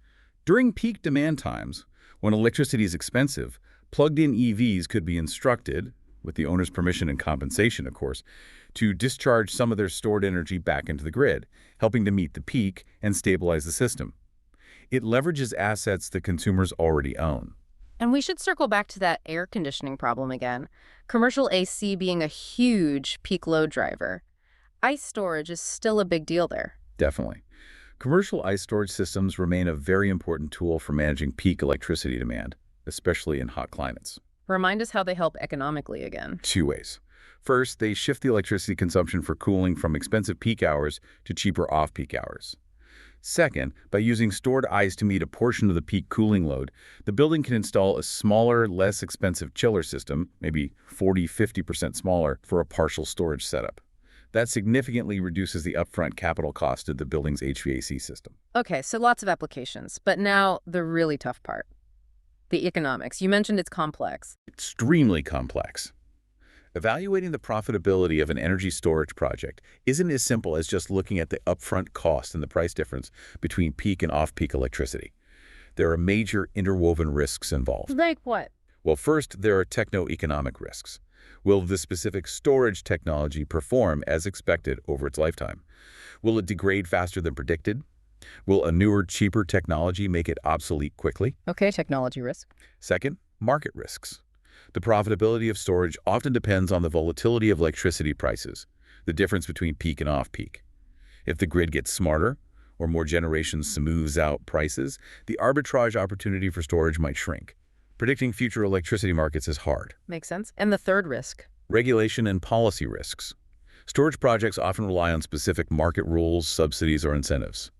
During peak demand times, when electricity is expensive, plugged-in EVs could be instructed, with the owner's permission and compensation, of course, to discharge some of their stored energy back into the grid, helping to meet the peak and stabilize the system. It leverages assets that consumers already own. And we should circle back to that air conditioning problem again. Commercial AC being a huge peak load driver. Ice storage is still a big deal there. Definitely. Commercial ice storage systems remain a very important tool for managing peak electricity demand, especially in hot climates. Remind us how they help economically again. 2 ways. First, they shift the electricity consumption for cooling from expensive peak hours to cheaper off-peak hours. Second, by using stored ice to meet a portion of the peak cooling load, the building can install a smaller, less expensive chiller system, maybe 40–50% smaller, for a partial storage setup. That significantly reduces the upfront capital cost of the building's HVAC system. Okay, so lots of applications, but now the really tough part. The economics. You mentioned it's complex. Extremely complex. Evaluating the profitability of an energy storage project isn't as simple as just looking at the upfront cost and the price difference between peak and off-peak electricity. There are major interwoven risks involved. Like what? Well, first, there are techno-economic risks. Will the specific storage technology perform as expected over its lifetime? Will it degrade faster than predicted? Will a newer, cheaper technology make it obsolete quickly? Okay, technology risk. Second, market risks. The profitability of storage often depends on the volatility of electricity prices, the difference between peak and off-peak. If the grid gets smarter, or more generations smooths out prices, the arbitrage opportunity for storage might shrink. Predicting future electricity markets is hard. Makes sense. And the third risk? Regulation and policy risks. Storage projects often rely on specific market rules, subsidies, or incentives.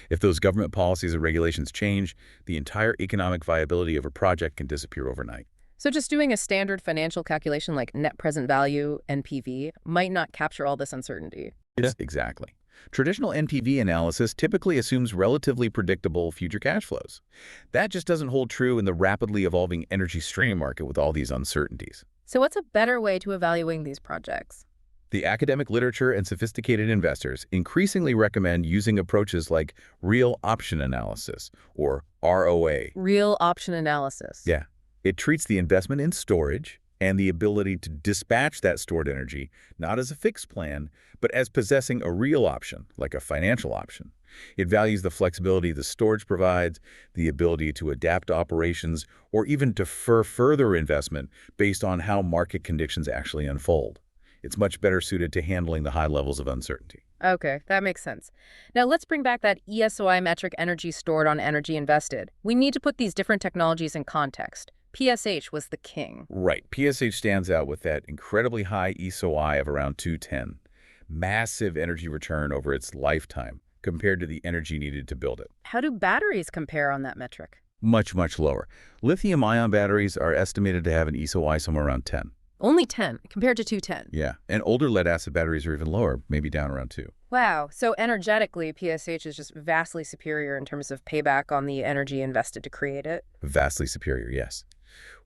If those government policies or regulations change, the entire economic viability of a project can disappear overnight. So just doing a standard financial calculation like net present value, NPV, might not capture all this uncertainty. Yes, exactly. Traditional NPV analysis typically assumes relatively predictable future cash flows. That just doesn't hold true in the rapidly evolving energy stream market with all these uncertainties. So what's a better way to evaluate these projects? The academic literature and sophisticated investors increasingly recommend using approaches like real option analysis, or ROA. Real option analysis. Yeah. It treats the investment in storage and the ability to dispatch that stored energy not as a fixed plan, but as possessing a real option, like a financial option. It values the flexibility the storage provides, the ability to adapt operations, or even defer further investment based on how market conditions actually unfold. It's much better suited to handling the high levels of uncertainty. Okay, that makes sense. Now let's bring back that ESOI metric, energy stored on energy invested. We need to put these different technologies in context. PSH was the king. Right. PSH stands out with that incredibly high ESOI of around 210. Massive energy return over its lifetime compared to the energy needed to build it. How do batteries compare on that metric? Much, much lower. Lithium-ion batteries are estimated to have an ESOI somewhere around 10. Only 10 compared to 210. Yeah, and older lead-acid batteries are even lower, maybe down around 2. Wow, so energetically, PSH is just vastly superior in terms of payback on the energy invested to create it? Vastly superior, yes.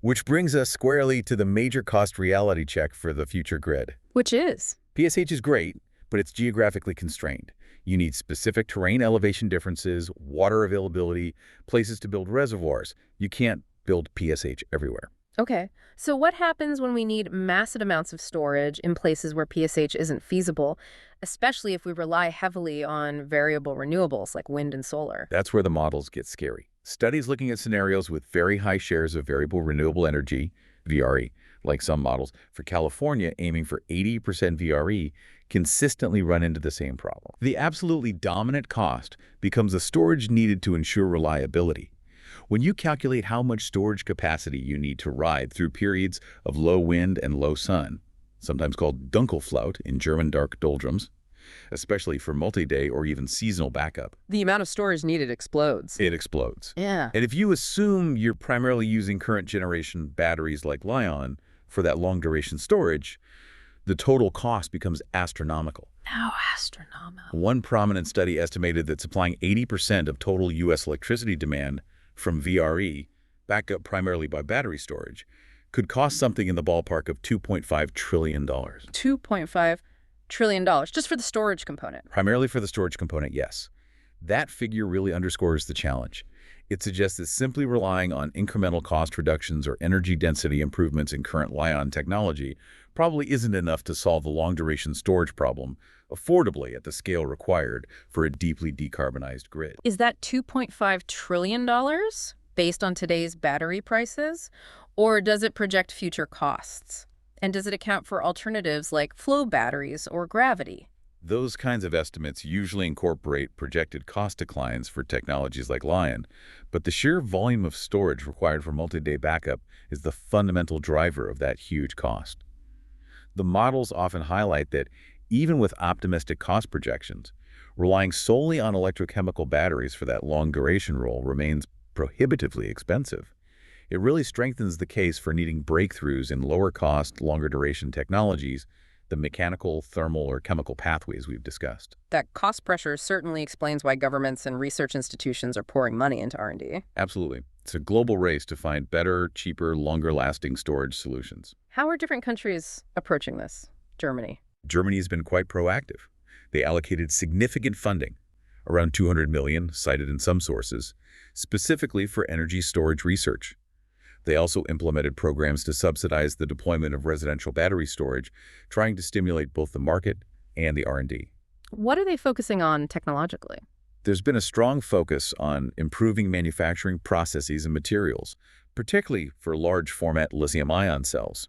Which brings us squarely to the major cost reality check for the future grid. Which is? PSH is great, but it's geographically constrained. You need specific terrain elevation differences, water availability, places to build reservoirs. You can't build PSH everywhere. Okay, so what happens when we need massive amounts of storage in places where PSH isn't feasible, especially if we rely heavily on variable renewables like wind and solar? That's where the models get scary. Studies looking at scenarios with very high shares of variable renewable energy, VRE, like some models, for California aiming for 80% VRE, consistently run into the same problem. The absolutely dominant cost becomes the storage needed to ensure reliability. When you calculate how much storage capacity you need to ride through periods of low wind and low sun, sometimes called Dunkelflaut in German dark doldrums, especially for multi-day or even seasonal backup. The amount of storage needed explodes. It explodes. Yeah. And if you assume you're primarily using current generation batteries like Li-ion for that long-duration storage, the total cost becomes astronomical. How astronomical. One prominent study estimated that supplying 80% of total U.S. electricity demand from VRE, backed up primarily by battery storage, could cost something in the ballpark of $2.5 trillion. $2.5 trillion just for the storage component. Primarily for the storage component, yes. That figure really underscores the challenge. It suggests that simply relying on incremental cost reductions or energy density improvements in current Li-ion technology probably isn't enough to solve the long-duration storage problem affordably at the scale required for a deeply decarbonized grid. Is that $2.5 trillion based on today's battery prices? Or does it project future costs? And does it account for alternatives like flow batteries or gravity? Those kinds of estimates usually incorporate projected cost declines for technologies like Li-ion, but the sheer volume of storage required for multi-day backup is the fundamental driver of that huge cost. The models often highlight that even with optimistic cost projections, relying solely on electrochemical batteries for that long-duration role remains prohibitively expensive. It really strengthens the case for needing breakthroughs in lower-cost, longer-duration technologies, the mechanical, thermal, or chemical pathways we've discussed. That cost pressure certainly explains why governments and research institutions are pouring money into R&D. Absolutely. It's a global race to find better, cheaper, longer-lasting storage solutions. How are different countries approaching this? Germany. Germany has been quite proactive. They allocated significant funding, around $200 million, cited in some sources, specifically for energy storage research. They also implemented programs to subsidize the deployment of residential battery storage, trying to stimulate both the market and the R&D. What are they focusing on technologically? There's been a strong focus on improving manufacturing processes and materials, particularly for large-format lithium-ion cells,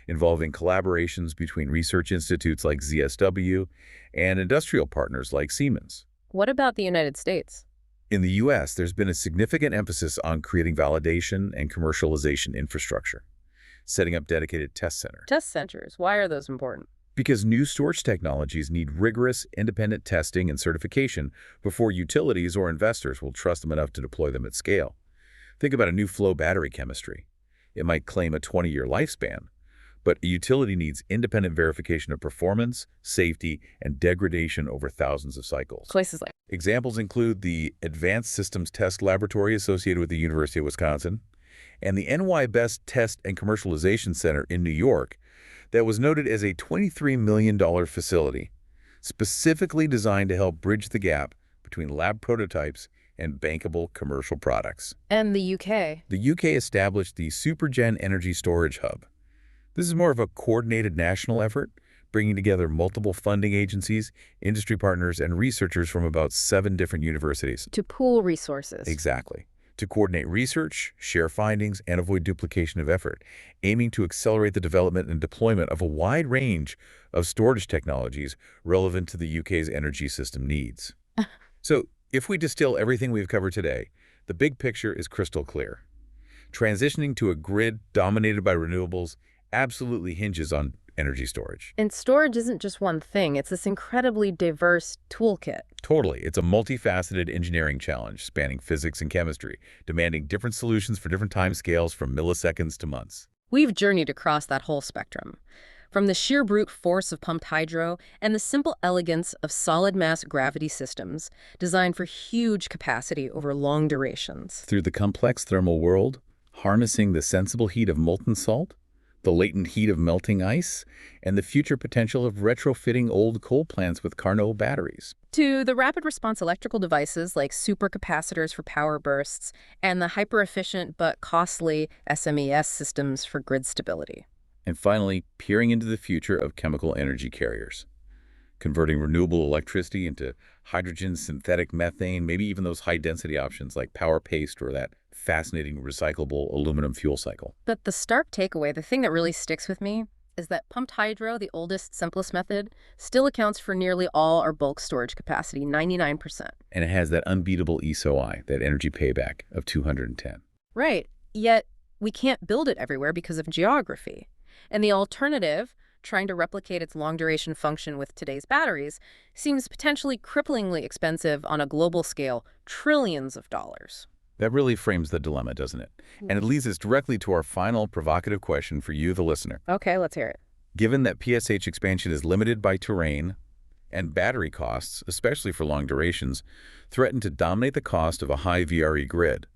involving collaborations between research institutes like ZSW and industrial partners like Siemens. What about the United States? In the U.S., there's been a significant emphasis on creating validation and commercialization infrastructure, setting up dedicated test centers. Test centers. Why are those important? Because new storage technologies need rigorous, independent testing and certification before utilities or investors will trust them enough to deploy them at scale. Think about a new flow battery chemistry. It might claim a 20-year lifespan, but a utility needs independent verification of performance, safety, and degradation over thousands of cycles. Places like Examples include the Advanced Systems Test Laboratory associated with the University of Wisconsin and the NY Best Test and Commercialization Center in New York that was noted as a $23 million facility, specifically designed to help bridge the gap between lab prototypes and bankable commercial products. And the UK. The UK established the Supergen Energy Storage Hub. This is more of a coordinated national effort, bringing together multiple funding agencies, industry partners, and researchers from about 7 different universities. To pool resources. Exactly. To coordinate research, share findings, and avoid duplication of effort, aiming to accelerate the development and deployment of a wide range of storage technologies relevant to the UK's energy system needs. So, if we distill everything we've covered today, the big picture is crystal clear. Transitioning to a grid dominated by renewables absolutely hinges on energy storage. And storage isn't just one thing. It's this incredibly diverse toolkit. Totally. It's a multifaceted engineering challenge spanning physics and chemistry, demanding different solutions for different timescales from milliseconds to months. We've journeyed across that whole spectrum, from the sheer brute force of pumped hydro and the simple elegance of solid mass gravity systems designed for huge capacity over long durations. Through the complex thermal world, harnessing the sensible heat of molten salt, the latent heat of melting ice, and the future potential of retrofitting old coal plants with Carnot batteries. To the rapid response electrical devices like supercapacitors for power bursts and the hyper-efficient but costly SMES systems for grid stability. And finally, peering into the future of chemical energy carriers, converting renewable electricity into hydrogen, synthetic methane, maybe even those high-density options like power paste or that fascinating recyclable aluminum fuel cycle. But the stark takeaway, the thing that really sticks with me, is that pumped hydro, the oldest, simplest method, still accounts for nearly all our bulk storage capacity, 99%. And it has that unbeatable ESOI, that energy payback of 210. Right. Yet we can't build it everywhere because of geography. And the alternative, trying to replicate its long-duration function with today's batteries, seems potentially cripplingly expensive on a global scale, trillions of dollars. That really frames the dilemma, doesn't it? And it leads us directly to our final provocative question for you, the listener. Okay, let's hear it. Given that PSH expansion is limited by terrain and battery costs, especially for long durations, threaten to dominate the cost of a high VRE grid,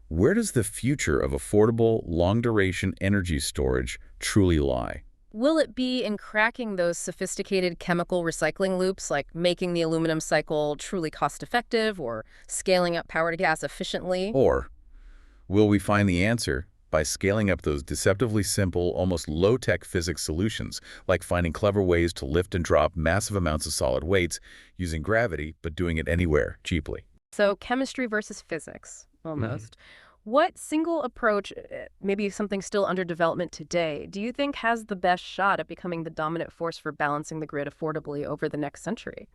where does the future of affordable, long-duration energy storage truly lie? Will it be in cracking those sophisticated chemical recycling loops, like making the aluminum cycle truly cost-effective or scaling up power to gas efficiently? Or will we find the answer by scaling up those deceptively simple, almost low-tech physics solutions, like finding clever ways to lift and drop massive amounts of solid weights using gravity, but doing it anywhere, cheaply? So chemistry versus physics, almost. What single approach, maybe something still under development today, do you think has the best shot at becoming the dominant force for balancing the grid affordably over the next century?